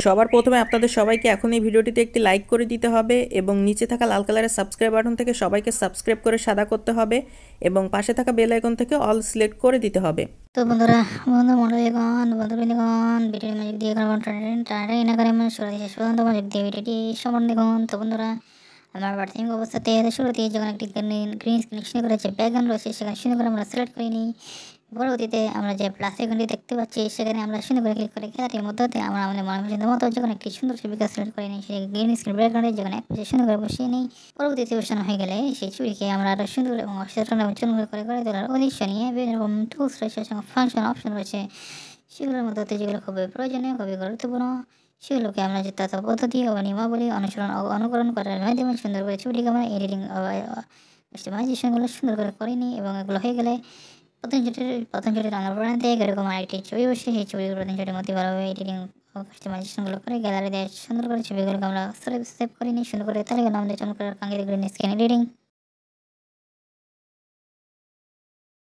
সবার প্রথমে আপনাদের সবাইকে এখন এই ভিডিওটিতে একটি লাইক করে দিতে হবে এবং নিচে থাকা লাল কালারের সাবস্ক্রাইব বাটন থেকে সবাইকে সাবস্ক্রাইব করে সাদা করতে হবে এবং পাশে থাকা বেল আইকন থেকে অল সিলেক্ট করে দিতে হবে। তো বন্ধুরা বন্ধুগণ ভিডিওর মধ্যে দিয়ে টাইম না করে আমরা শুরু দিয়েছি সাধারণত মনোযোগ দিয়ে ভিডিওটি সম্পূর্ণ দেখুন। তো বন্ধুরা আমার প্রাথমিক অবস্থাতে শুরুতেই যখন একটি গ্রিন স্ক্রিন শুরু করেছে ব্যাকগ্রাউন্ড রয়েছে সেখানে সুন্দর করে আমরা সিলেক্ট করে নিই। পরবর্তীতে আমরা যে প্লাস আইকনটি দেখতে পাচ্ছি সেখানে আমরা সুন্দর করে ক্লিক করে খেলাটির মধ্যে আমরা আমাদের মনের মতো যখন একটি সুন্দর ছবিকে সিলেক্ট করে নিই সেই গ্রিন স্ক্রিন ব্যাকগ্রাউন্ডে যখন এক পাশে সুন্দর করে বসিয়ে নিই। পরবর্তীতে বসানো হয়ে গেলে সেই ছবিকে আমরা আরও সুন্দর এবং অসাধারণ এবং চমৎকার করে তোলার উদ্দেশ্য নিয়ে বিভিন্ন রকম টুলস রয়েছে এবং ফাংশন অপশন রয়েছে সেগুলোর মধ্যে যেগুলো খুবই প্রয়োজনীয় খুবই গুরুত্বপূর্ণ সেগুলোকে আমরা যে তথ্য পদ্ধতি ও নিয়মাবলী অনুকরণ করার মাধ্যমে সুন্দর করে ছবিটিকে আমরা এডিটিং কাস্টমাইজেশনগুলো সুন্দর করে নিই এবং এগুলো হয়ে গেলে প্রথম ছবিটির রান্নার প্রণালীতে এরকম আরেকটি ছবি বসে সেই ছবিগুলো প্রথম ছবির মধ্যে ভালোভাবে এডিটিং ও কাস্টমাইজেশনগুলো করে গ্যালারি দিয়ে সুন্দর করে ছবিগুলোকে আমরা সেভ করে নিই সুন্দর করে তাহলে আমাদের চমৎকার কাঙ্ক্ষিত গ্রিন স্ক্রিন এডিটিং